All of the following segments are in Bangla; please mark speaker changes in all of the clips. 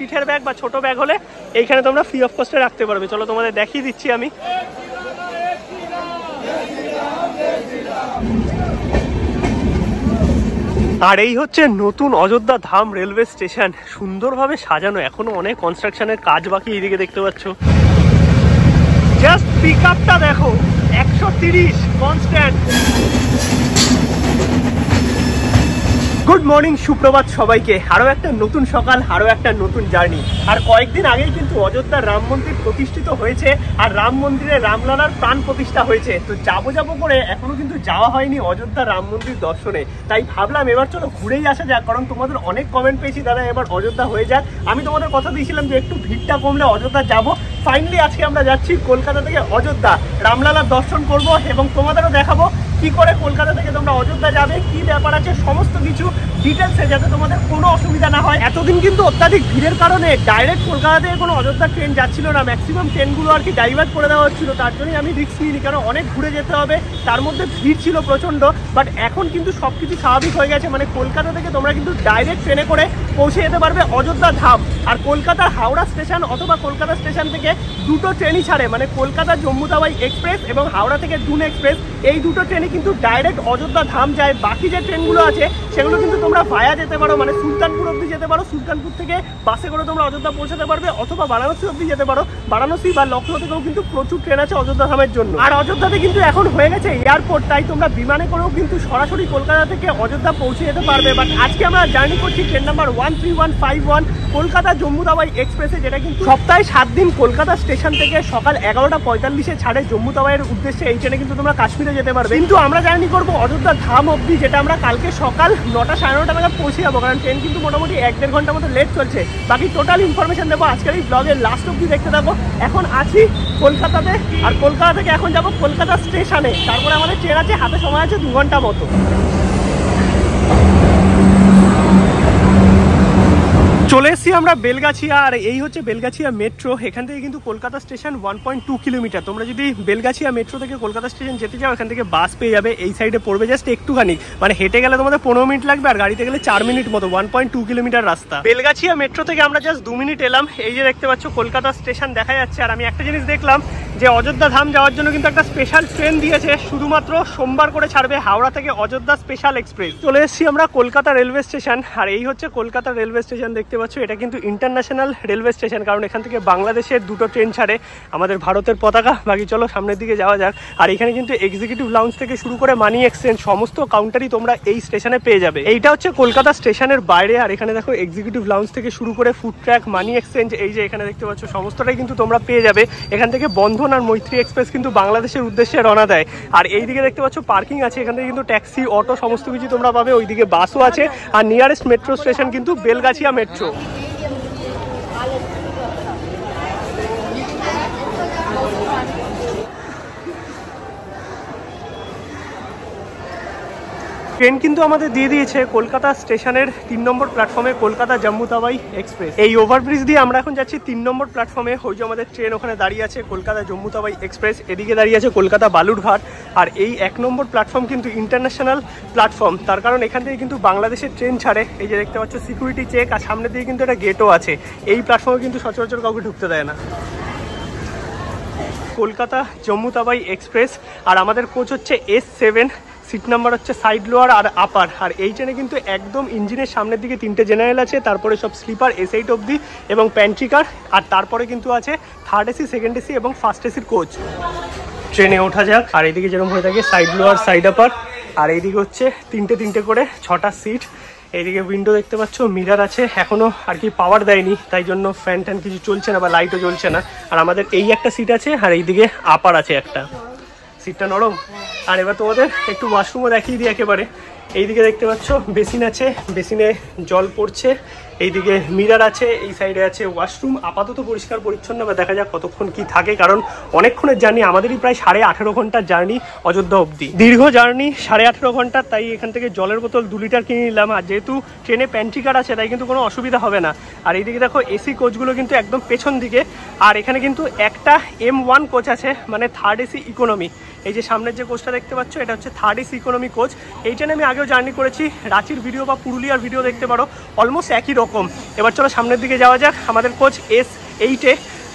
Speaker 1: পিঠের ব্যাগ বা ছোট ব্যাগ হলে এইখানে তোমরা ফ্রি অফ কস্টে রাখতে পারবে। চলো তোমাদের দেখিয়ে দিচ্ছি আমি। আর এই হচ্ছে নতুন অযোধ্যা ধাম রেলওয়ে স্টেশন, সুন্দরভাবে সাজানো, এখনো অনেক কনস্ট্রাকশনের কাজ বাকি। এইদিকে দেখতে পাচ্ছ, জাস্ট পিক আপটা দেখো, 130 কনস্ট্যান্ট। গুড মর্নিং, সুপ্রভাত সবাইকে। আরও একটা নতুন সকাল, আরও একটা নতুন জার্নি। আর কয়েকদিন আগেই কিন্তু অযোধ্যার রাম মন্দির প্রতিষ্ঠিত হয়েছে, আর রাম মন্দিরে রামলালার প্রাণ প্রতিষ্ঠা হয়েছে। তো যাবো করে এখনো কিন্তু যাওয়া হয়নি অযোধ্যা রাম মন্দির দর্শনে, তাই ভাবলাম এবার চলো ঘুরেই আসা যাক। কারণ তোমাদের অনেক কমেন্ট পেয়েছি দাদা এবার অযোধ্যা হয়ে যাক। আমি তোমাদের কথা দিয়েছিলাম যে একটু ভিড়টা কমলে অযোধ্যা যাব। ফাইনালি আজকে আমরা যাচ্ছি কলকাতা থেকে অযোধ্যা, রামলালার দর্শন করব এবং তোমাদেরও দেখাবো কি করে কলকাতা থেকে তোমরা অযোধ্যা যাবে, কি ব্যাপার আছে, সমস্ত কিছু ডিটেলসে, যাতে তোমাদের কোনো অসুবিধা না হয়। এতদিন কিন্তু অত্যাধিক ভিড়ের কারণে ডাইরেক্ট কলকাতা থেকে কোনো অযোধ্যা ট্রেন যাচ্ছিল না, ম্যাক্সিমাম ট্রেনগুলো আর কি ডাইভার্ট করে দেওয়া হচ্ছিল। তার জন্যই আমি রিস্ক নিইনি, কারণ অনেক ঘুরে যেতে হবে, তার মধ্যে ভিড় ছিল প্রচণ্ড। বাট এখন কিন্তু সব কিছু স্বাভাবিক হয়ে গেছে, মানে কলকাতা থেকে তোমরা কিন্তু ডাইরেক্ট ট্রেনে করে পৌঁছে যেতে পারবে অযোধ্যা ধাম। আর কলকাতার হাওড়া স্টেশন অথবা কলকাতা স্টেশন থেকে দুটো ট্রেনই ছাড়ে, মানে কলকাতা জম্মু তাওয়াই এক্সপ্রেস এবং হাওড়া থেকে ডুন এক্সপ্রেস, এই দুটো ট্রেনে কিন্তু ডাইরেক্ট অযোধ্যা ধাম যায়। বাকি যে ট্রেনগুলো আছে সেগুলো কিন্তু তোমরা ভায়া যেতে পারো, মানে সুলতানপুর অবধি যেতে পারো, সুলতানপুর থেকে বাসে করে তোমরা অযোধ্যা পৌঁছাতে পারবে, অথবা বারাণসী অবধি যেতে পারো, বারাণসী বা লখনৌ থেকেও কিন্তু প্রচুর ট্রেন আছে অযোধ্যা ধামের জন্য। আর অযোধ্যাতে কিন্তু এখন হয়ে গেছে এয়ারপোর্ট, তাই তোমরা বিমানে করেও কিন্তু সরাসরি কলকাতা থেকে অযোধ্যা পৌঁছে যেতে পারবে। বাট আজকে আমরা জার্নি করছি ট্রেন নাম্বার 13151 কলকাতা জম্মু তাওয়াই এক্সপ্রেসে, যেটা কিন্তু সপ্তাহে 7 দিন কলকাতা স্টেশন থেকে সকাল 11:45 ছাড়ে জম্মু তাওয়াইয়ের উদ্দেশ্যে। এই ট্রেনে কিন্তু তোমরা কাশ্মীরে যেতে পারবে, কিন্তু আমরা জার্নি করবো অযোধ্যা ধাম অবধি, যেটা আমরা কালকে সকাল 9টা সাড়ে 9টা নাগাদ পৌঁছে যাবো, কারণ ট্রেন কিন্তু মোটামুটি 1-1.5 ঘন্টার মতো লেট চলছে। বাকি টোটাল ইনফরমেশন দেবো আজকের এই ব্লগের লাস্ট অবধি দেখতে থাকো। এখন আছি কলকাতাতে, আর কলকাতা থেকে এখন যাবো কলকাতা স্টেশনে, তারপরে আমাদের ট্রেন আছে, হাতে সময় আছে 2 ঘন্টা মতো। চলে এসেছি আমরা বেলগাছিয়া, আর এই হচ্ছে বেলগাছিয়া মেট্রো। এখান থেকে কিন্তু কলকাতা স্টেশন 1.2 কিলোমিটার। তোমরা যদি বেলগাছিয়া মেট্রো থেকে কলকাতা স্টেশন যেতে চাও, এখান থেকে বাস পেয়ে যাবে, এই সাইডে পড়বে জাস্ট একটুখানি, মানে হেঁটে গেলে তোমাদের 15 মিনিট লাগবে, আর গাড়িতে গেলে 4 মিনিট মতো। 1.2 কিলোমিটার রাস্তা। বেলগাছিয়া মেট্রো থেকে আমরা জাস্ট 2 মিনিট এলাম। এই যে দেখতে পাচ্ছ কলকাতা স্টেশন দেখা যাচ্ছে। আর আমি একটা জিনিস দেখলাম যে অযোধ্যা ধাম যাওয়ার জন্য কিন্তু একটা স্পেশাল ট্রেন দিয়েছে, শুধুমাত্র সোমবার করে ছাড়বে হাওড়া থেকে অযোধ্যা স্পেশাল এক্সপ্রেস। চলে এসেছি আমরা কলকাতা রেলওয়ে স্টেশন, আর এই হচ্ছে কলকাতা রেলওয়ে স্টেশন। দেখতে পাচ্ছ এটা কিন্তু ইন্টারন্যাশনাল রেলওয়ে স্টেশন, কারণ এখান থেকে বাংলাদেশের দুটো ট্রেন ছাড়ে, আমাদের ভারতের পতাকা। বাকি চলো সামনের দিকে যাওয়া যাক। আর এখানে কিন্তু এক্সিকিউটিভ লাউঞ্জ থেকে শুরু করে মানি এক্সচেঞ্জ সমস্ত কাউন্টারই তোমরা এই স্টেশনে পেয়ে যাবে। এইটা হচ্ছে কলকাতা স্টেশনের বাইরে, আর এখানে দেখো এক্সিকিউটিভ লাউঞ্জ থেকে শুরু করে ফুড ট্র্যাক, মানি এক্সচেঞ্জ, এই যে এখানে দেখতে পাচ্ছ সমস্তটাই কিন্তু তোমরা পেয়ে যাবে। এখান থেকে বন্ধন আর মৈত্রী এক্সপ্রেস কিন্তু বাংলাদেশের উদ্দেশ্যে রওনা দেয়। আর এইদিকে দেখতে পাচ্ছ পার্কিং আছে, এখান থেকে কিন্তু ট্যাক্সি, অটো সমস্ত কিছু তোমরা পাবে। ওইদিকে বাসও আছে, আর নিয়ারেস্ট মেট্রো স্টেশন কিন্তু বেলগাছিয়া মেট্রো। ট্রেন কিন্তু আমাদের দিয়ে দিয়েছে কলকাতা স্টেশনের 3 নম্বর প্ল্যাটফর্মে কলকাতা জম্মু তাওয়াই এক্সপ্রেস। এই ওভারব্রিজ দিয়ে আমরা এখন যাচ্ছি 3 নম্বর প্ল্যাটফর্মে। ওই যে আমাদের ট্রেন ওখানে দাঁড়িয়ে আছে কলকাতা জম্মু তাওয়াই এক্সপ্রেস, এদিকে দাঁড়িয়ে আছে কলকাতা বালুরঘাট। আর এই 1 নম্বর প্ল্যাটফর্ম কিন্তু ইন্টারন্যাশনাল প্ল্যাটফর্ম, তার কারণ এখান থেকে কিন্তু বাংলাদেশের ট্রেন ছাড়ে। এই যে দেখতে পাচ্ছ সিকিউরিটি চেক, আর সামনে দিয়ে কিন্তু একটা গেটও আছে। এই প্ল্যাটফর্মে কিন্তু সচরাচর কাউকে ঢুকতে দেয় না। কলকাতা জম্মু তাওয়াই এক্সপ্রেস, আর আমাদের কোচ হচ্ছে S7, সিট নাম্বার হচ্ছে সাইড লোয়ার আর আপার। আর এই ট্রেনে কিন্তু একদম ইঞ্জিনের সামনের দিকে 3টে জেনারেল আছে, তারপরে সব স্লিপার S8 অবধি এবং প্যান্ট্রিকার, আর তারপরে কিন্তু আছে 3rd AC, 2nd AC এবং 1st ACর কোচ। ট্রেনে ওঠা যাক। আর এইদিকে যেরকম হয়ে থাকে সাইড লোয়ার, সাইড আপার, আর এইদিকে হচ্ছে 3টে করে 6টা সিট। এইদিকে উইন্ডো দেখতে পাচ্ছ, মিরার আছে, এখনো আর কি পাওয়ার দেয়নি, তাই জন্য ফ্যান ট্যান কিছু চলছে না বা লাইটও জ্বলছে না। আর আমাদের এই একটা সিট আছে, আর এইদিকে আপার আছে একটা, সিটটা নরম। আর এবার তোমাদের একটু ওয়াশরুমও দেখিয়ে দিই একেবারে। এইদিকে দেখতে পাচ্ছ বেসিন আছে, বেসিনে জল পড়ছে, এইদিকে মিরার আছে, এই সাইডে আছে ওয়াশরুম। আপাতত পরিষ্কার পরিচ্ছন্ন, বা দেখা যাক কতক্ষণ কি থাকে, কারণ অনেকক্ষণের জার্নি, আমাদেরই প্রায় 18.5 ঘন্টার জার্নি অযোধ্যা অবধি। দীর্ঘ জার্নি, 18.5 ঘন্টার, তাই এখান থেকে জলের বোতল 2 লিটার কিনে নিলাম। আর যেহেতু ট্রেনে প্যান্ট্রিকার আছে, তাই কিন্তু কোনো অসুবিধা হবে না। আর এইদিকে দেখো এসি কোচগুলো কিন্তু একদম পেছন দিকে, আর এখানে কিন্তু একটা M1 কোচ আছে, মানে 3rd AC ইকোনমি। এই যে সামনের যে কোচটা দেখতে পাচ্ছ এটা হচ্ছে 3rd AC ইকোনমি কোচ। এই ট্রেনে আমি আগেও জার্নি করেছি, রাঁচির ভিডিও বা পুরুলিয়ার ভিডিও দেখতে পারো, অলমোস্ট একই রকম। এবার চলো সামনের দিকে যাওয়া যাক। আমাদের কোচ S8-এ,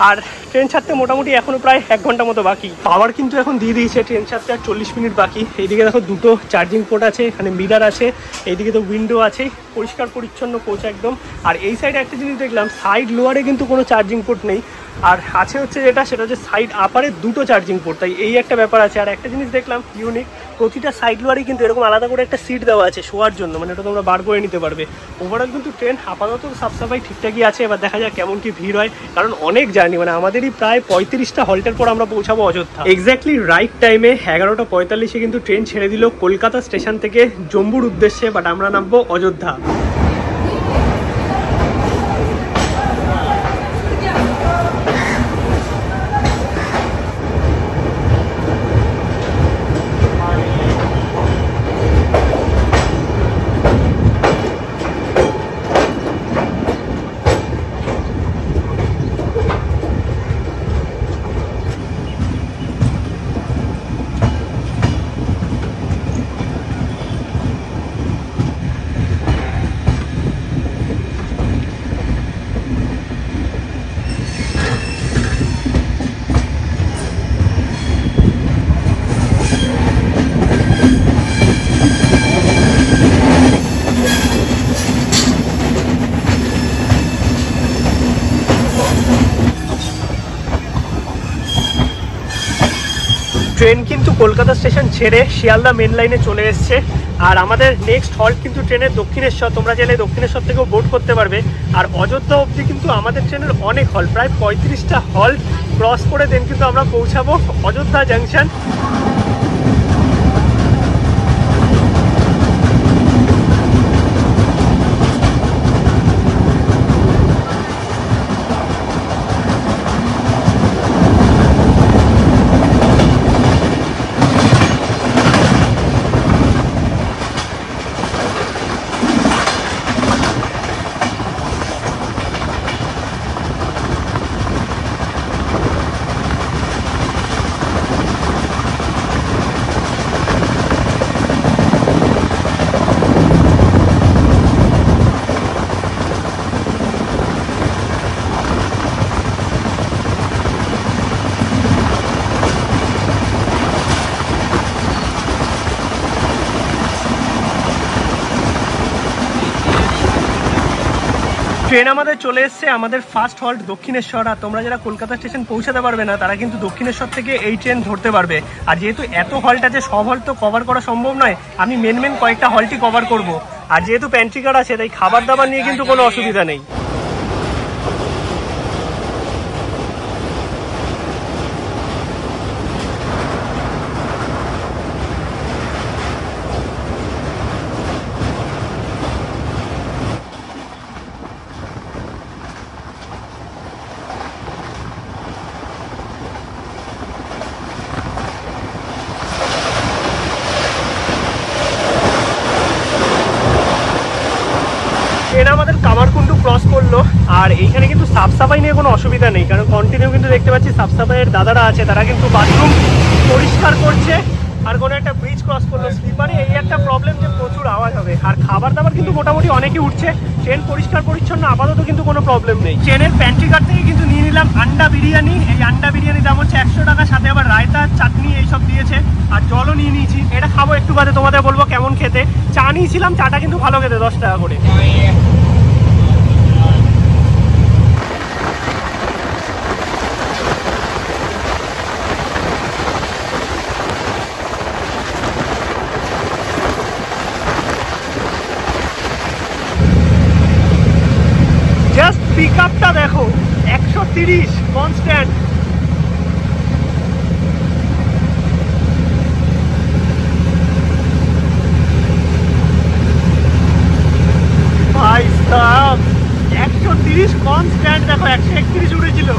Speaker 1: আর ট্রেন ছাড়তে মোটামুটি এখনও প্রায় 1 ঘন্টা মতো বাকি। পাওয়ার কিন্তু এখন দিয়ে দিয়েছে, ট্রেন ছাড়তে আর 40 মিনিট বাকি। এইদিকে দেখো 2টো চার্জিং পোর্ট আছে, এখানে মিরার আছে, এইদিকে তো উইন্ডো আছে, পরিষ্কার পরিচ্ছন্ন কোচ একদম। আর এই সাইডে একটা জিনিস দেখলাম, সাইড লোয়ারে কিন্তু কোনো চার্জিং পোর্ট নেই, আর আছে হচ্ছে সেটা হচ্ছে সাইড আপারে 2টো চার্জিং পোর্ট, তাই এই একটা ব্যাপার আছে। আর একটা জিনিস দেখলাম ইউনিক, প্রতিটা সাইড লোয়ারে কিন্তু এরকম আলাদা করে একটা সিট দেওয়া আছে শোয়ার জন্য, মানে এটা তোমরা বার করে নিতে পারবে। ওভারঅল কিন্তু ট্রেন আপাতত সাফসাফাই ঠিকঠাকই আছে। এবার দেখা যাক কেমন কি ভিড় হয়, কারণ অনেক জার্নি, মানে আমাদেরই প্রায় 35টা হল্টের পর আমরা পৌঁছাবো অযোধ্যা। এক্স্যাক্টলি রাইট টাইমে 11:45-এ কিন্তু ট্রেন ছেড়ে দিল কলকাতা স্টেশন থেকে জম্মুর উদ্দেশ্যে, বাট আমরা নামবো অযোধ্যা। ট্রেন কিন্তু কলকাতা স্টেশন ছেড়ে শিয়ালদা মেন লাইনে চলে এসছে, আর আমাদের নেক্সট হল্ট কিন্তু ট্রেনের দক্ষিণেশ্বর। তোমরা চাইলে দক্ষিণেশ্বর থেকেও বোট করতে পারবে। আর অযোধ্যা অবধি কিন্তু আমাদের ট্রেনের অনেক হল্ট, প্রায় 35টা হল্ট ক্রস করে দেন কিন্তু আমরা পৌঁছাবো অযোধ্যা জাংশন। ট্রেন আমাদের চলে এসছে, আমাদের ফার্স্ট হল্ট দক্ষিণেশ্বর। আর তোমরা যারা কলকাতা স্টেশন পৌঁছাতে পারবে না তারা কিন্তু দক্ষিণেশ্বর থেকে এই ট্রেন ধরতে পারবে। আর যেহেতু এত হল্ট আছে, সব হল্ট তো কভার করা সম্ভব নয়, আমি মেন কয়েকটা হল্টই কভার করব। আর যেহেতু প্যান্ট্রি কার আছে, তাই খাবার দাবার নিয়ে কিন্তু কোনো অসুবিধা নেই। ট্রেন আমাদের কামারকুন্ডু ক্রস করলো, আর এইখানে কিন্তু সাফ সাফাই নিয়ে কোনো অসুবিধা নেই, কারণ কন্টিনিউ কিন্তু দেখতে পাচ্ছি সাফ সাফাইয়ের দাদারা আছে, তারা কিন্তু বাথরুম পরিষ্কার করছে। আর কোনো একটা ব্রিজ ক্রস করলো স্লিপারে, এই একটা প্রবলেম যে প্রচুর আওয়াজ হবে। আর খাবার দাবার কিন্তু মোটামুটি অনেকই উঠছে, ট্রেন পরিষ্কার পরিচ্ছন্ন, আপাতত কিন্তু কোনো প্রবলেম নেই। ট্রেনের প্যান্ট্রি কার থেকে কিন্তু নিয়ে নিলাম আন্ডা বিরিয়ানি। এই আন্ডা বিরিয়ানি দাম হচ্ছে 100 টাকা, সাথে আবার রায়তা, চাটনি এইসব দিয়েছে, আর জলও নিয়ে নিয়েছি। এটা খাবো একটু বাদে, তোমাদের বলবো কেমন খেতে। চা নিয়েছিলাম, চাটা কিন্তু ভালো খেতে, 10 টাকা করে। জাস্ট পিক আপটা দেখো, 130 কনস্ট্যান্ট। ভাই সাহেব 130 কনস্ট্যান্ট দেখো, 131 উঠেছিল।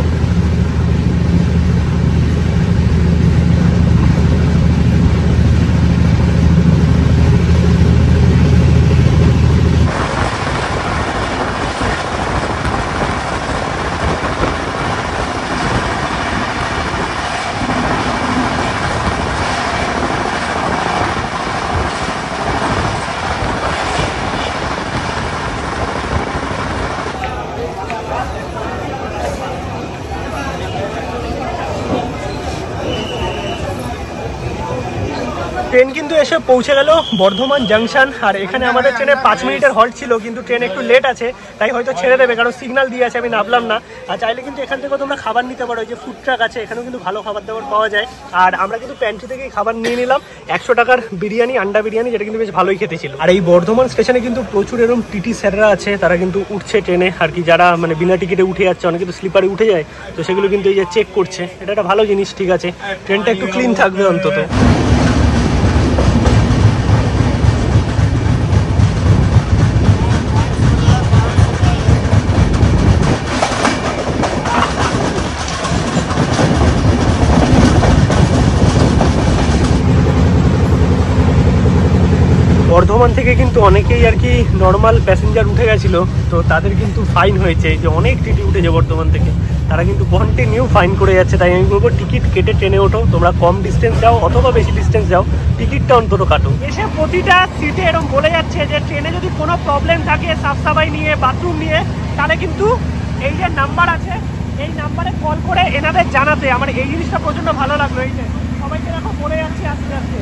Speaker 1: ট্রেন কিন্তু এসে পৌঁছে গেল বর্ধমান জাংশন। আর এখানে আমাদের ট্রেনে 5 মিনিটের হল্ট ছিল, কিন্তু ট্রেন একটু লেট আছে, তাই হয়তো ছেড়ে দেবে, কারণ সিগন্যাল দিয়ে আছে, আমি নামলাম না। আর চাইলে কিন্তু এখান থেকে তোমরা খাবার নিতে পারো, যে ফুড ট্রাক আছে এখানেও কিন্তু ভালো খাবার দাবার পাওয়া যায়। আর আমরা কিন্তু প্যান্ট্রি থেকেই খাবার নিয়ে নিলাম, 100 টাকার বিরিয়ানি, আন্ডা বিরিয়ানি, যেটা কিন্তু বেশ ভালোই খেতে ছিল। আর এই বর্ধমান স্টেশনে কিন্তু প্রচুর এরকম টিটি স্যাররা আছে, তারা কিন্তু উঠছে ট্রেনে আর কি, যারা মানে বিনা টিকিটে উঠে যাচ্ছে, অনেকে তো স্লিপারে উঠে যায়, তো সেগুলো কিন্তু এই যে চেক করছে। এটা একটা ভালো জিনিস, ঠিক আছে, ট্রেনটা একটু ক্লিন থাকবে অন্তত। বর্ধমান থেকে কিন্তু অনেকেই আর কি নর্মাল প্যাসেঞ্জার উঠে গেছিল, তো তাদের কিন্তু ফাইন হয়েছে, যে অনেক টিটি উঠেছে বর্ধমান থেকে, তারা কিন্তু কন্টিনিউ ফাইন করে যাচ্ছে। তাই আমি বলবো টিকিট কেটে ট্রেনে ওঠো, তোমরা কম ডিস্টেন্স যাও অথবা বেশি ডিস্টেন্স যাও, টিকিটটা অন্তত কাটো। এসে প্রতিটা সিটে এরকম বলে যাচ্ছে যে ট্রেনে যদি কোনো প্রবলেম থাকে সাফ সাফাই নিয়ে, বাথরুম নিয়ে, তাহলে কিন্তু এই যে নাম্বার আছে, এই নাম্বারে কল করে এনাদের জানাতে। আমার এই জিনিসটা প্রচণ্ড ভালো লাগলো, এই যে সবাইকে দেখো বলে যাচ্ছে আস্তে আস্তে,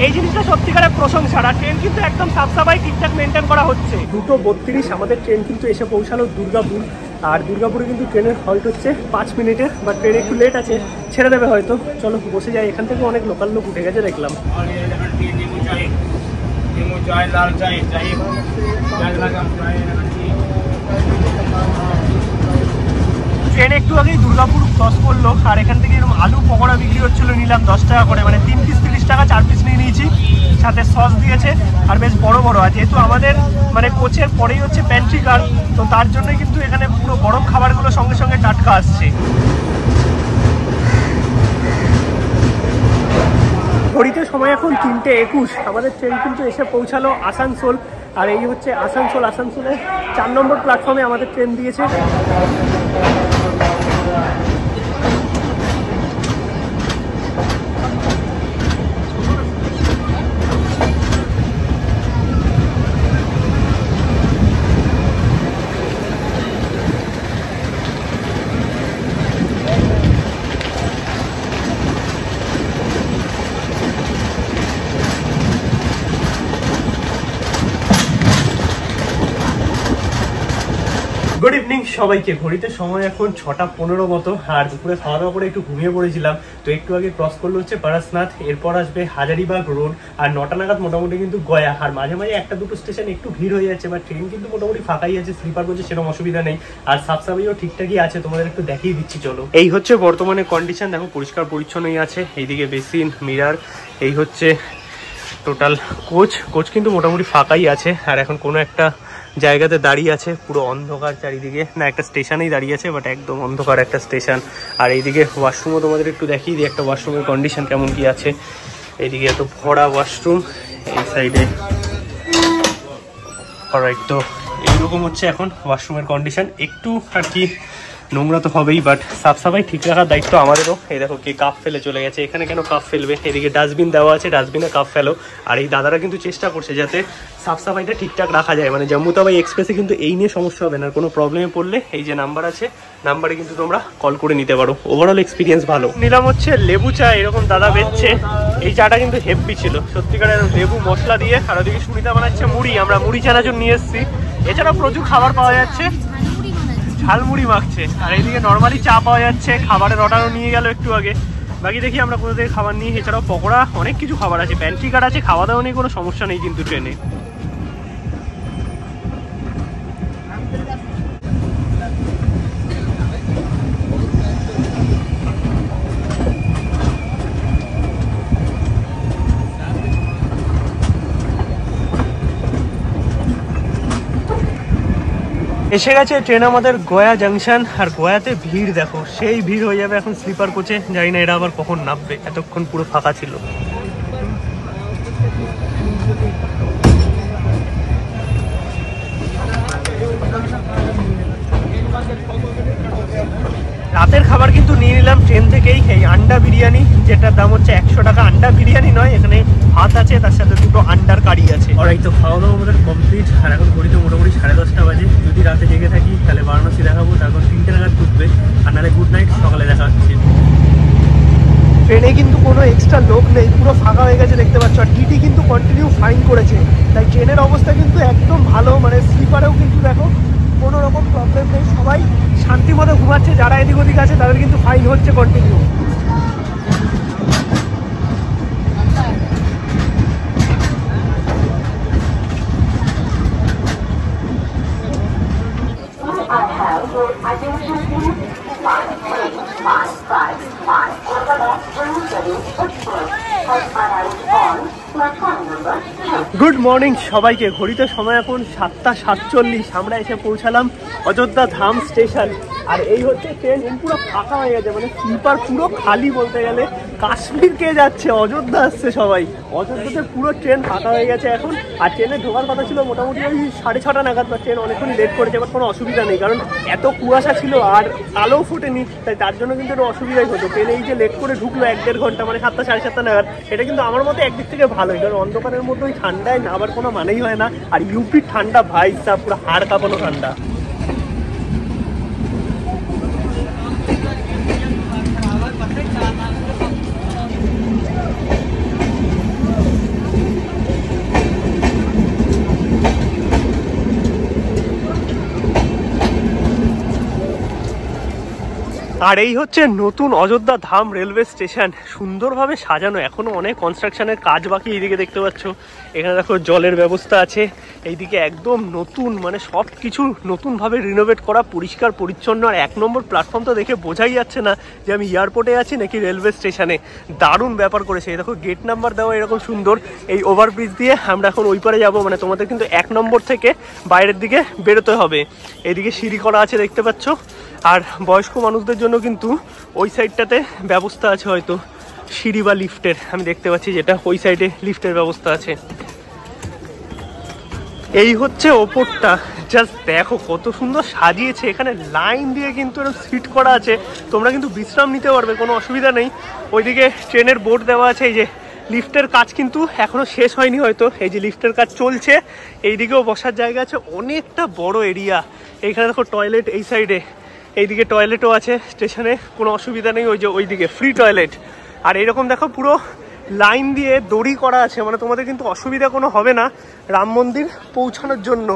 Speaker 1: এই জিনিসটা সত্যিকারের প্রশংসা। আর ট্রেন কিন্তু একদম সাফ সাফাই ঠিকঠাক মেনটেন করা হচ্ছে। 2:32 আমাদের ট্রেন কিন্তু এসে পৌঁছালো দুর্গাপুর। আর দুর্গাপুরে কিন্তু ট্রেনের হল্ট হচ্ছে 5 মিনিটের, বা ট্রেন একটু লেট আছে, ছেড়ে দেবে হয়তো। চলো বসে যাই, এখান থেকে অনেক লোকাল লোক উঠে গেছে দেখলাম। ট্রেন একটু আগেই দুর্গাপুর ক্রস করলো, আর এখান থেকে এরকম আলু পকোড়া বিক্রি হচ্ছিল, নিলাম 10 টাকা করে, মানে 3 পিস 30 টাকা, 4 পিস নিয়ে নিয়েছি, সাথে সস দিয়েছে, আর বেশ বড় বড়। আর যেহেতু আমাদের মানে কোচের পরেই হচ্ছে প্যান্ট্রি কার, তো তার জন্যই কিন্তু এখানে পুরো গরম খাবারগুলো সঙ্গে সঙ্গে টাটকা আসছে। ঘড়িতে সময় এখন 3:21, আমাদের ট্রেন কিন্তু এসে পৌঁছালো আসানসোল। আর এই হচ্ছে আসানসোল, আসানসোলে 4 নম্বর প্ল্যাটফর্মে আমাদের ট্রেন দিয়েছে। গুড ইভিনিং সবাইকে। ঘড়িতে সময় এখন 6:15 মতো, আর দুপুরে খাওয়া দাওয়া করে একটু ঘুমিয়ে পড়েছিলাম। তো একটু আগে ক্রস করলো হচ্ছে পারাসনাথ, এরপর আসবে হাজারিবাগ রোড, আর 9টা নাগাদ মোটামুটি কিন্তু গয়া। আর মাঝে মাঝে একটা দুটো স্টেশন একটু ভিড় হয়ে যাচ্ছে, বা ট্রেন কিন্তু মোটামুটি ফাঁকাই আছে, স্লিপার করছে সেরকম অসুবিধা নেই, আর সাফ সাফাইও ঠিকঠাকই আছে, তোমাদের একটু দেখিয়ে দিচ্ছি চলো। এই হচ্ছে বর্তমানে কন্ডিশন, দেখো পরিষ্কার পরিচ্ছন্নই আছে, এইদিকে বেসিন, মিরার, এই হচ্ছে টোটাল কোচ কিন্তু মোটামুটি ফাঁকাই আছে। আর এখন কোনো একটা জায়গাতে দাঁড়িয়ে আছে, পুরো অন্ধকার চারিদিকে, না একটা স্টেশনেই দাঁড়িয়ে আছে, বাট একদম অন্ধকার একটা স্টেশন। আর এইদিকে ওয়াশরুমও তোমাদের একটু দেখিয়ে দিই, একটা ওয়াশরুমের কন্ডিশন কেমন কি আছে। এইদিকে এত ভরা ওয়াশরুম, এই সাইডে অলরাইট। তো এইরকম হচ্ছে এখন ওয়াশরুমের কন্ডিশন, একটু আর কি নোংরা তো হবেই, বাট সাফ সাফাই ঠিক রাখার দায়িত্ব আমাদেরও। এই দেখো কে কাপ ফেলে চলে গেছে, এখানে কেন কাপ ফেলবে, এদিকে ডাস্টবিন দেওয়া আছে, ডাস্টবিনে কাপ ফেলো। আর এই দাদারা কিন্তু চেষ্টা করছে যাতে সাফ সাফাইটা ঠিকঠাক রাখা যায়, মানে জম্মু তাওয়াই এক্সপ্রেসে কিন্তু এই নিয়ে সমস্যা হবে না। কোনো প্রবলেমে পড়লে এই যে নাম্বার আছে, নাম্বারে কিন্তু তোমরা কল করে নিতে পারো। ওভারঅল এক্সপিরিয়েন্স ভালো। নিলাম হচ্ছে লেবু চা, এরকম দাদা বেচছে, এই চাটা কিন্তু হেভি ছিল সত্যিকারের, লেবু মশলা দিয়ে। আর ওদিকে সুনিতা বানাচ্ছে মুড়ি, আমরা মুড়ি চানাচুর নিয়ে এসেছি। এছাড়াও প্রচুর খাবার পাওয়া যাচ্ছে, ঝালমুড়ি মাখছে। আর এইদিকে নর্মালি চা পাওয়া যাচ্ছে, খাবারের অর্ডারও নিয়ে গেল একটু আগে। বাকি দেখি আমরা কোথা থেকে খাবার নিই। এছাড়াও পকোড়া, অনেক কিছু খাবার আছে, প্যান্ট্রি কার্ড আছে, খাওয়া দাওয়া নিয়ে কোনো সমস্যা নেই কিন্তু ট্রেনে। এসে গেছে ট্রেন আমাদের গয়া জাংশন। আর গয়াতে ভিড় দেখো, সেই ভিড় হয়ে যাবে এখন স্লিপার কোচে, জানি না এরা আবার কখন নামবে, এতক্ষণ পুরো ফাঁকা ছিল। রাতের খাবার কিন্তু নিয়ে নিলাম ট্রেন থেকেই, এই আন্ডা বিরিয়ানি, যেটার দাম হচ্ছে 100 টাকা। আন্ডা বিরিয়ানি নয়, এখানে ভাত আছে, তার সাথে দুটো আন্ডার কারি আছে। অলরাইট, তো খাওয়া দাওয়া আমাদের কমপ্লিট। আর এখন ঘড়িতে মোটামুটি 10:30 বাজে। যদি রাতে জেগে থাকি তাহলে বারাণসী দেখাবো, তারপর 3টে নাগাদ ঢুকবে। আর নাহলে গুড নাইট, সকালে দেখা হচ্ছে। ট্রেনে কিন্তু কোনো এক্সট্রা লোক নেই, পুরো ফাঁকা হয়ে গেছে দেখতে পাচ্ছ। আর টিটি কিন্তু কন্টিনিউ ফাইন করেছে, তাই ট্রেনের অবস্থা কিন্তু একদম ভালো, মানে স্লিপারেও কিন্তু দেখো কোনো রকম প্রবলেম নেই, সবাই শান্তিমতো ঘুমাচ্ছে। যারা এদিক ওদিক আছে তাদের কিন্তু ফাইন হচ্ছে কন্টিনিউ। গুড মর্নিং সবাইকে। ঘড়িতে সময় এখন 7:47। আমরা এসে পৌঁছালাম অযোধ্যা ধাম স্টেশন। আর এই হচ্ছে ট্রেন, পুরো ফাঁকা হয়ে গেছে, মানে স্লিপার পুরো খালি বলতে গেলে। কাশ্মীর কে যাচ্ছে, অযোধ্যা আসছে সবাই। অযোধ্যাতে পুরো ট্রেন ফাঁকা হয়ে গেছে এখন। আর ট্রেনে ঢোকার কথা ছিল মোটামুটি ওই 6:30 নাগাদ, বা ট্রেন অনেকক্ষণ লেট করেছে, বাট কোনো অসুবিধা নেই, কারণ এত কুয়াশা ছিল আর আলো ফুটেনি, তাই তার জন্য কিন্তু একটু অসুবিধাই হতো। ট্রেনে এই যে লেট করে ঢুকলো 1-1.5 ঘন্টা, মানে 7টা 7:30 নাগাদ, এটা কিন্তু আমার মতে একদিক থেকে ভালোই, কারণ অন্ধকারের মধ্যে ওই ঠান্ডায় না আবার কোনো মানেই হয় না। আর ইউপির ঠান্ডা ভাই সাব, পুরো হাড় কাঁপানো ঠান্ডা। আর এই হচ্ছে নতুন অযোধ্যা ধাম রেলওয়ে স্টেশন, সুন্দরভাবে সাজানো, এখনো অনেক কনস্ট্রাকশনের কাজ বাকি। এইদিকে দেখতে পাচ্ছ, এখানে দেখো জলের ব্যবস্থা আছে। এইদিকে একদম নতুন, মানে সব কিছু নতুনভাবে রিনোভেট করা, পরিষ্কার পরিচ্ছন্ন। আর 1 নম্বর প্ল্যাটফর্ম তো দেখে বোঝাই যাচ্ছে না যে আমি এয়ারপোর্টে আছি নাকি রেলওয়ে স্টেশনে। দারুণ ব্যাপার করেছে। এই দেখো গেট নাম্বার দেওয়া এরকম সুন্দর। এই ওভারব্রিজ দিয়ে আমরা এখন ওই পারে যাবো, মানে তোমাদের কিন্তু 1 নম্বর থেকে বাইরের দিকে বেরোতে হবে। এইদিকে সিঁড়ি করা আছে দেখতে পাচ্ছ। আর বয়স্ক মানুষদের জন্য কিন্তু ওই সাইডটাতে ব্যবস্থা আছে, হয়তো সিঁড়ি বা লিফটের। আমি দেখতে পাচ্ছি যেটা ওই সাইডে লিফটের ব্যবস্থা আছে। এই হচ্ছে ওপরটা, জাস্ট দেখো কত সুন্দর সাজিয়েছে। এখানে লাইন দিয়ে কিন্তু এরকম সিট করা আছে, তোমরা কিন্তু বিশ্রাম নিতে পারবে, কোনো অসুবিধা নেই। ওইদিকে ট্রেনের বোর্ড দেওয়া আছে। এই যে লিফটের কাজ কিন্তু এখনো শেষ হয়নি, হয়তো এই যে লিফটের কাজ চলছে। এইদিকেও বসার জায়গা আছে, অনেকটা বড় এরিয়া। এইখানে দেখো টয়লেট এই সাইডে, এইদিকে টয়লেটও আছে স্টেশনে, কোনো অসুবিধা নেই। ওই যে ওইদিকে ফ্রি টয়লেট। আর এইরকম দেখো পুরো লাইন দিয়ে দড়ি করা আছে, মানে তোমাদের কিন্তু অসুবিধা কোনো হবে না রাম মন্দির পৌঁছানোর জন্য।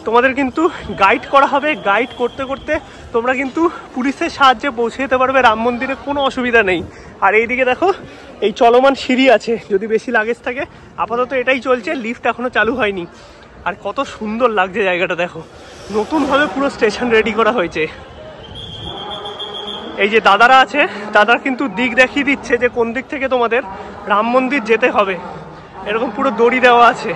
Speaker 1: তোমাদের কিন্তু গাইড করা হবে, গাইড করতে করতে তোমরা কিন্তু পুলিশের সাহায্যে পৌঁছে যেতে পারবে রাম মন্দিরে, কোনো অসুবিধা নেই। আর এইদিকে দেখো এই চলমান সিঁড়ি আছে, যদি বেশি লাগেজ থাকে। আপাতত এটাই চলছে, লিফট এখনো চালু হয়নি। আর কত সুন্দর লাগছে জায়গাটা, দেখো নতুনভাবে পুরো স্টেশন রেডি করা হয়েছে। এই যে দাদারা আছে, দাদারা কিন্তু দিক দেখিয়ে দিচ্ছে যে কোন দিক থেকে তোমাদের রাম মন্দির যেতে হবে। এরকম পুরো দড়ি দেওয়া আছে।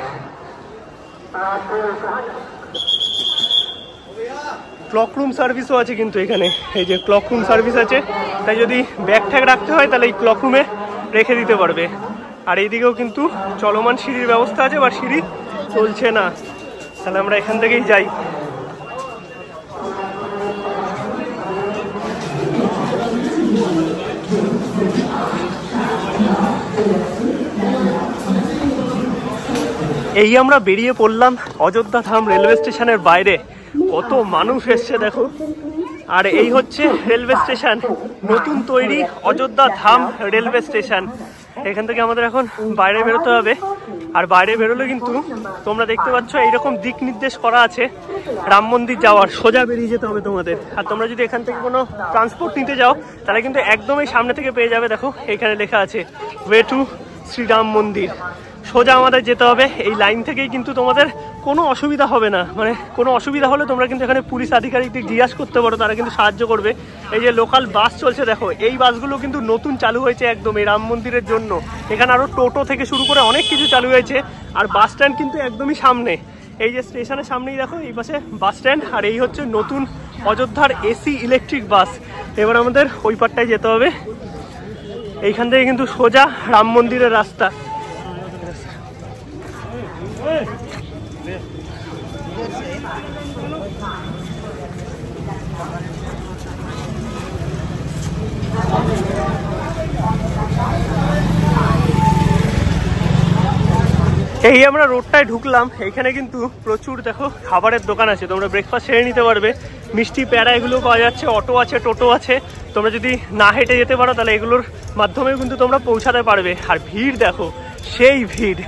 Speaker 1: ক্লক রুম সার্ভিসও আছে কিন্তু এখানে, এই যে ক্লক রুম সার্ভিস আছে, তাই যদি ব্যাগ ট্যাগ রাখতে হয় তাহলে এই ক্লক রুমে রেখে দিতে পারবে। আর এইদিকেও কিন্তু চলমান সিঁড়ির ব্যবস্থা আছে, বা সিঁড়ি চলছে না, তাহলে আমরা এখান থেকেই যাই। এই আমরা বেরিয়ে পড়লাম অযোধ্যা ধাম রেলওয়ে স্টেশনের বাইরে। কত মানুষ এসছে দেখো। আর এই হচ্ছে রেলওয়ে স্টেশন, নতুন তৈরি অযোধ্যা ধাম রেলওয়ে স্টেশন। এখান থেকে আমাদের এখন বাইরে বেরোতে হবে। আর বাইরে বেরোলে কিন্তু তোমরা দেখতে পাচ্ছ এইরকম দিক নির্দেশ করা আছে রাম মন্দির যাওয়ার, সোজা বেরিয়ে যেতে হবে তোমাদের। আর তোমরা যদি এখান থেকে কোনো ট্রান্সপোর্ট নিতে যাও তাহলে কিন্তু একদমই সামনে থেকে পেয়ে যাবে। দেখো এখানে লেখা আছে ওয়ে টু শ্রীরাম মন্দির। সোজা আমাদের যেতে হবে, এই লাইন থেকেই কিন্তু তোমাদের কোনো অসুবিধা হবে না। মানে কোনো অসুবিধা হলে তোমরা কিন্তু এখানে পুলিশ আধিকারিকদের জিজ্ঞাসা করতে পারো, তারা কিন্তু সাহায্য করবে। এই যে লোকাল বাস চলছে দেখো, এই বাসগুলো কিন্তু নতুন চালু হয়েছে একদম এই রাম মন্দিরের জন্য। এখানে আরও টোটো থেকে শুরু করে অনেক কিছু চালু হয়েছে। আর বাস স্ট্যান্ড কিন্তু একদমই সামনে, এই যে স্টেশনের সামনেই দেখো এই পাশে বাস স্ট্যান্ড। আর এই হচ্ছে নতুন অযোধ্যার এসি ইলেকট্রিক বাস। এবার আমাদের ওই পারটায় যেতে হবে। এইখান থেকে কিন্তু সোজা রাম মন্দিরের রাস্তা। এই আমরা রোডটায় ঢুকলাম, এইখানে কিন্তু প্রচুর দেখো খাবারের দোকান আছে, তোমরা ব্রেকফাস্ট সেরে নিতে পারবে। মিষ্টি প্যাড়া এগুলো পাওয়া যাচ্ছে, অটো আছে, টোটো আছে। তোমরা যদি না হেঁটে যেতে পারো তাহলে এগুলোর মাধ্যমেও কিন্তু তোমরা পৌঁছাতে পারবে। আর ভিড় দেখো, সেই ভিড়,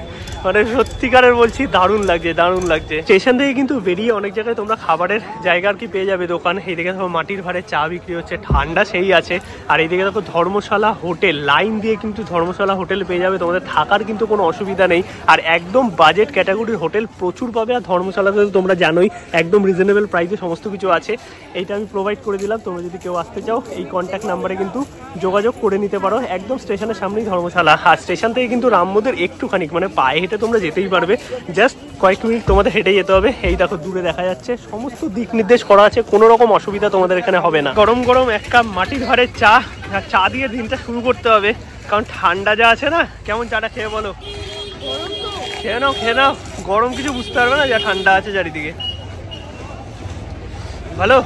Speaker 1: মানে সত্যিকারের বলছি দারুণ লাগছে, দারুণ লাগছে। স্টেশন থেকে কিন্তু বেরিয়ে অনেক জায়গায় তোমরা খাবারের জায়গা আর কি পেয়ে যাবে দোকান। এইদিকে দেখো মাটির ভাড়ে চা বিক্রি হচ্ছে, ঠান্ডা সেই আছে। আর এইদিকে দেখো ধর্মশালা হোটেল, লাইন দিয়ে কিন্তু ধর্মশালা হোটেল পেয়ে যাবে, তোমাদের থাকার কিন্তু কোনো অসুবিধা নেই। আর একদম বাজেট ক্যাটাগরির হোটেল প্রচুর পাবে। আর ধর্মশালাতে তোমরা জানোই একদম রিজনেবল প্রাইসে সমস্ত কিছু আছে। এইটা আমি প্রোভাইড করে দিলাম, তোমরা যদি কেউ আসতে চাও এই কন্ট্যাক্ট নাম্বারে কিন্তু যোগাযোগ করে নিতে পারো। একদম স্টেশনের সামনেই ধর্মশালা। আর স্টেশন থেকে কিন্তু রাম মন্দির একটুখানি মানে পায়ে হেঁটে তোমরা যেতেই পারবে, জাস্ট কয়েক মিনিট তোমাদের হেঁটে যেতে হবে। এই দেখো দূরে দেখা যাচ্ছে, সমস্ত দিক নির্দেশ করা আছে, কোনো রকম অসুবিধা তোমাদের এখানে হবে না। গরম গরম এক কাপ মাটির ভাড়ে চা, চা দিয়ে দিনটা শুরু করতে হবে, কারণ ঠান্ডা যা আছে না। কেমন চাটা খেয়ে বলো? খেয়ে নাও, খেয়ে নাও, গরম কিছু বুঝতে পারবে না, যা ঠান্ডা আছে চারিদিকে। ভালো,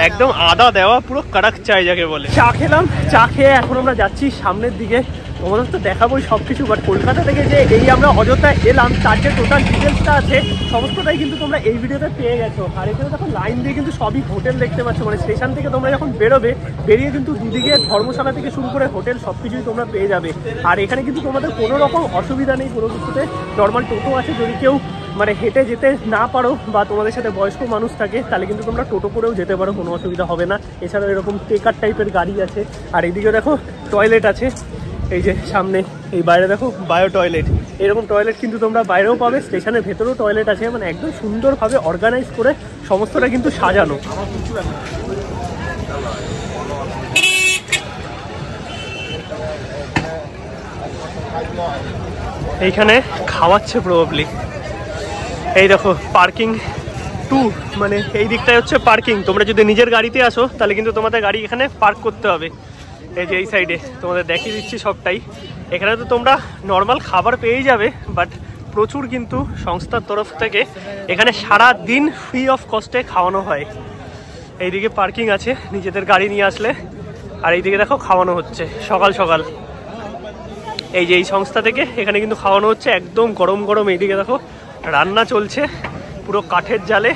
Speaker 1: একদম আদা দেওয়া পুরো কড়ক চাই যাকে বলে। চা খেলাম, চা খেয়ে এখন আমরা যাচ্ছি সামনের দিকে। তোমাদের তো দেখাবোই সব কিছু, বাট কলকাতা থেকে যে এই আমরা অযোধ্যায় এলাম তার যে টোটাল ডিটেলসটা আছে সমস্তটাই কিন্তু তোমরা এই ভিডিওতে পেয়ে গেছো। আর এখানে দেখো লাইন দিয়ে কিন্তু সবই হোটেল দেখতে পাচ্ছ, মানে স্টেশন থেকে তোমরা যখন বেরোবে, বেরিয়ে কিন্তু দুদিকে ধর্মশালা থেকে শুরু করে হোটেল সব কিছুই তোমরা পেয়ে যাবে। আর এখানে কিন্তু তোমাদের কোনো রকম অসুবিধা নেই কোনো কিছুতে। নর্মাল টোটো আছে, যদি কেউ মানে হেঁটে যেতে না পারো বা তোমাদের সাথে বয়স্ক মানুষ থাকে তাহলে কিন্তু তোমরা টোটো করেও যেতে পারো, কোনো অসুবিধা হবে না। এছাড়াও এরকম টেকার টাইপের গাড়ি আছে। আর এইদিকে দেখো টয়লেট আছে, এই যে সামনে এই বাইরে দেখো বায়ো টয়লেট। এরকম টয়লেট কিন্তু তোমরা বাইরেও পাবে, স্টেশনের ভেতরেও টয়লেট আছে, মানে একদম সুন্দরভাবে অর্গানাইজ করে সমস্তটা কিন্তু সাজানো। এইখানে খাওয়াচ্ছে প্রবাবলি। এই দেখো পার্কিং টু, মানে এই দিকটাই হচ্ছে পার্কিং। তোমরা যদি নিজের গাড়িতে আসো তাহলে কিন্তু তোমাদের গাড়ি এখানে পার্ক করতে হবে। এই যে এই সাইডে তোমাদের দেখিয়ে দিচ্ছি সবটাই। এখানে তো তোমরা নর্মাল খাবার পেয়েই যাবে, বাট প্রচুর কিন্তু সংস্থার তরফ থেকে এখানে সারা দিন ফ্রি অফ কস্টে খাওয়ানো হয়। এইদিকে পার্কিং আছে নিজেদের গাড়ি নিয়ে আসলে, আর এইদিকে দেখো খাওয়ানো হচ্ছে সকাল সকাল। এই যে এই সংস্থা থেকে এখানে কিন্তু খাওয়ানো হচ্ছে একদম গরম গরম। এইদিকে দেখো রান্না চলছে পুরো কাঠের জালে,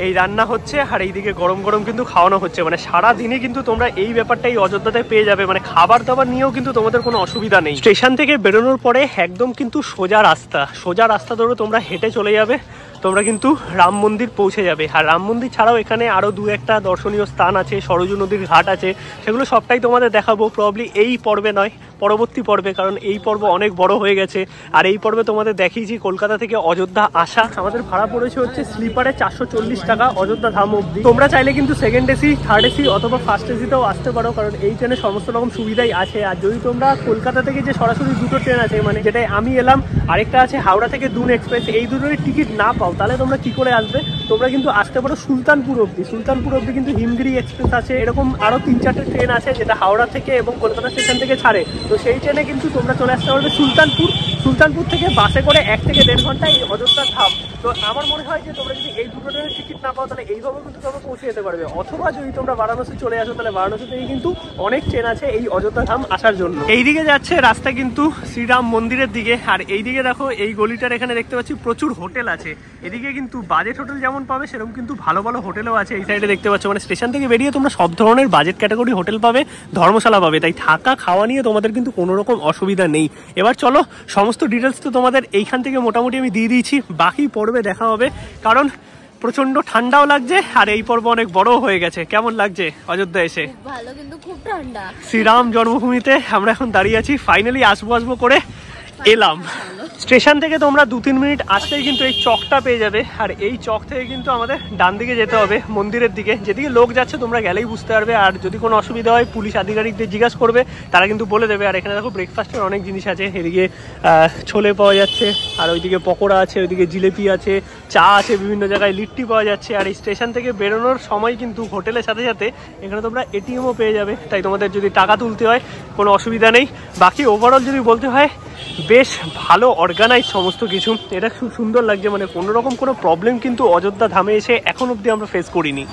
Speaker 1: এই রান্না হচ্ছে, আর এইদিকে গরম গরম কিন্তু খাওয়ানো হচ্ছে। মানে সারা দিনে কিন্তু তোমরা এই ব্যাপারটাই অযোধ্যাতে পেয়ে যাবে, মানে খাবার দাবার নিয়েও কিন্তু তোমাদের কোনো অসুবিধা নেই। স্টেশন থেকে বেরোনোর পরে একদম কিন্তু সোজা রাস্তা ধরে তোমরা হেঁটে চলে যাবে, তোমরা কিন্তু রাম মন্দির পৌঁছে যাবে। আর রাম মন্দির ছাড়াও এখানে আরও দু একটা দর্শনীয় স্থান আছে, সরজু নদীর ঘাট আছে, সেগুলো সবটাই তোমাদের দেখাবো। প্রবলি এই পর্বে নয়, পরবর্তী পর্বে, কারণ এই পর্ব অনেক বড় হয়ে গেছে। আর এই পর্বে তোমাদের দেখিয়েছি কলকাতা থেকে অযোধ্যা আসা, আমাদের ভাড়া পড়েছে হচ্ছে স্লিপারে 440 টাকা অযোধ্যা ধাম অবধি। তোমরা চাইলে কিন্তু সেকেন্ড এসি, থার্ড এসি অথবা ফার্স্ট এসিতেও আসতে পারো, কারণ এই ট্রেনে সমস্ত রকম সুবিধাই আছে। আর যদি তোমরা কলকাতা থেকে যে সরাসরি দুটো ট্রেন আছে, মানে যেটাই আমি এলাম, আরেকটা আছে হাওড়া থেকে দুন এক্সপ্রেস, এই দুটোর টিকিট না পাও তাহলে তোমরা কি করে আসবে? তোমরা কিন্তু আসতে পারো সুলতানপুর অবধি কিন্তু হিমগিরি এক্সপ্রেস আছে, এরকম আরও 3-4টে ট্রেন আছে যেটা হাওড়া থেকে এবং কলকাতা স্টেশন থেকে ছাড়ে। তো সেই ট্রেনে কিন্তু তোমরা চলে আসতে পারবে সুলতানপুর থেকে বাসে করে 1 থেকে 1.5 ঘন্টায় অযোধ্যা ধাম। তো আমার মনে হয় যে তোমরা যদি এই দুটো ট্রেনের টিকিট না পাও তাহলে এইভাবে কিন্তু তোমরা পৌঁছে যেতে পারবে। অথবা যদি তোমরা বারাণসী চলে আসো তাহলে বারাণসী থেকে কিন্তু অনেক ট্রেন আছে এই অযোধ্যা ধাম আসার জন্য। এইদিকে যাচ্ছে রাস্তা কিন্তু শ্রীরাম মন্দিরের দিকে। আর এইদিকে দেখো এই গলিটার এখানে দেখতে পাচ্ছি প্রচুর হোটেল আছে। এদিকে কিন্তু বাজেট হোটেল যেমন পাবে সেরকম কিন্তু ভালো ভালো হোটেলও আছে। এই সাইডে দেখতে পাচ্ছ, মানে স্টেশন থেকে বেরিয়ে তোমরা সব ধরনের বাজেট ক্যাটাগরি হোটেল পাবে, ধর্মশালা পাবে, তাই থাকা খাওয়া নিয়ে তোমাদের কিন্তু কোনো রকম অসুবিধা নেই। এবার চলো সমস্ত ডিটেলস তো তোমাদের এইখান থেকে মোটামুটি আমি দিয়ে দিয়েছি, বাকি পর্বে দেখা হবে, কারণ প্রচন্ড ঠান্ডাও লাগছে আর এই পর্ব অনেক বড় হয়ে গেছে। কেমন লাগছে অযোধ্যা এসে?
Speaker 2: ভালো, কিন্তু খুব ঠান্ডা।
Speaker 1: শ্রীরাম জন্মভূমিতে আমরা এখন দাঁড়িয়ে আছি, ফাইনালি আসবো করে এলাম। স্টেশন থেকে তোমরা 2-3 মিনিট আসলেই কিন্তু এই চকটা পেয়ে যাবে। আর এই চক থেকে কিন্তু আমাদের ডান দিকে যেতে হবে মন্দিরের দিকে। যেদিকে লোক যাচ্ছে তোমরা গেলেই বুঝতে পারবে। আর যদি কোনো অসুবিধা হয় পুলিশ আধিকারিকদের জিজ্ঞাসা করবে, তারা কিন্তু বলে দেবে। আর এখানে দেখো ব্রেকফাস্টের অনেক জিনিস আছে, এদিকে ছোলে পাওয়া যাচ্ছে, আর ওইদিকে পকোড়া আছে, ওইদিকে জিলেপি আছে, চা আছে, বিভিন্ন জায়গায় লিট্টি পাওয়া যাচ্ছে। আর এই স্টেশন থেকে বেরোনোর সময় কিন্তু হোটেলের সাথে সাথে এখানে তোমরা এটিএমও পেয়ে যাবে, তাই তোমাদের যদি টাকা তুলতে হয় কোনো অসুবিধা নেই। বাকি ওভারঅল যদি বলতে হয় বেশ ভালো অর্গানাইজ সমস্ত কিছু, এটা খুব সুন্দর লাগছে। মানে কোনো রকম কোনো প্রবলেম কিন্তু অযোধ্যা ধামে এসে এখন অবধি আমরা ফেস করিনি।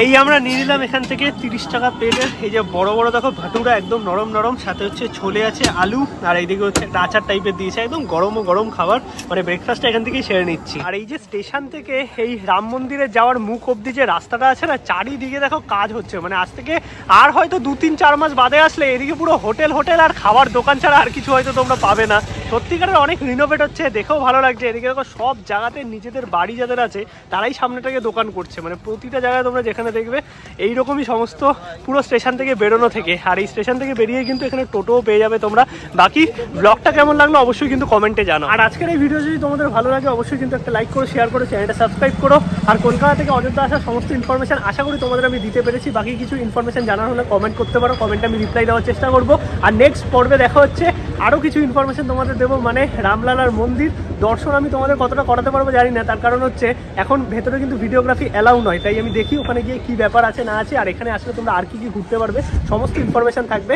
Speaker 1: এই আমরা নিয়ে নিলাম এখান থেকে 30 টাকা প্লেটের এই যে বড় বড় দেখো ভাটুরা, একদম নরম নরম, সাথে হচ্ছে ছোলে আছে, আলু, আর এইদিকে হচ্ছে একটা আচার টাইপের দিয়েছে, একদম গরম গরম খাবার, মানে ব্রেকফাস্টটা এখান থেকেই সেরে নিচ্ছি। আর এই যে স্টেশন থেকে এই রাম মন্দিরে যাওয়ার মুখ অব্দি যে রাস্তাটা আছে না, চারিদিকে দেখো কাজ হচ্ছে, মানে আজ থেকে আর হয়তো 2-3-4 মাস বাদে আসলে এদিকে পুরো হোটেল আর খাবার দোকান ছাড়া আর কিছু হয়তো তোমরা পাবে না। সত্যিকারের অনেক রিনোভেট হচ্ছে, দেখেও ভালো লাগছে। এদিকে দেখো সব জায়গাতে নিজেদের বাড়ি যাদের আছে তারাই সামনেটাকে দোকান করছে, মানে প্রতিটা জায়গায় তোমরা যেখানে দেখবে এইরকমই সমস্ত, পুরো স্টেশন থেকে বেরোনো থেকে। আর এই স্টেশন থেকে বেরিয়ে কিন্তু এখানে টোটোও পেয়ে যাবে তোমরা। বাকি ব্লগটা কেমন লাগলো অবশ্যই কিন্তু কমেন্টে জানাও। আর আজকের এই ভিডিও যদি তোমাদের ভালো লাগে অবশ্যই কিন্তু একটা লাইক করো, শেয়ার করো, চ্যানেলটা সাবস্ক্রাইব করো। আর কলকাতা থেকে অযোধ্যা আসার সমস্ত ইনফরমেশন আশা করি তোমাদের আমি দিতে পেরেছি। বাকি কিছু ইনফরমেশন জানার হলে কমেন্ট করতে পারো, কমেন্টে আমি রিপ্লাই দেওয়ার চেষ্টা করবো। আর নেক্সট পর্বে দেখা হচ্ছে আরও কিছু ইনফরমেশন তোমাদের দেবো, মানে রামলালার মন্দির দর্শন আমি তোমাদের কতটা করাতে পারবো জানি না, তার কারণ হচ্ছে এখন ভেতরে কিন্তু ভিডিওগ্রাফি অ্যালাউ নয়। তাই আমি দেখি ওখানে গিয়ে কি ব্যাপার আছে না আছে, আর এখানে আসলে তোমরা আর কি কি ঘুরতে পারবে সমস্ত ইনফরমেশন থাকবে।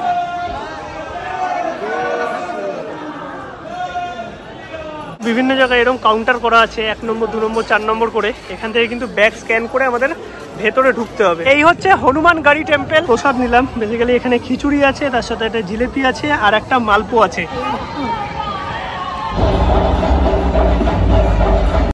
Speaker 1: বিভিন্ন জায়গায় এরকম কাউন্টার করা আছে, 1 নম্বর 2 নম্বর 4 নম্বর করে। এখান থেকে কিন্তু ব্যাগ স্ক্যান করে আমাদের ভেতরে ঢুকতে হবে। এই হচ্ছে হনুমান গাড়ি টেম্পল। প্রসাদ নিলাম, বেসিক্যালি এখানে খিচুড়ি আছে, তার সাথে একটা জিলেপি আছে আর একটা মালপো আছে।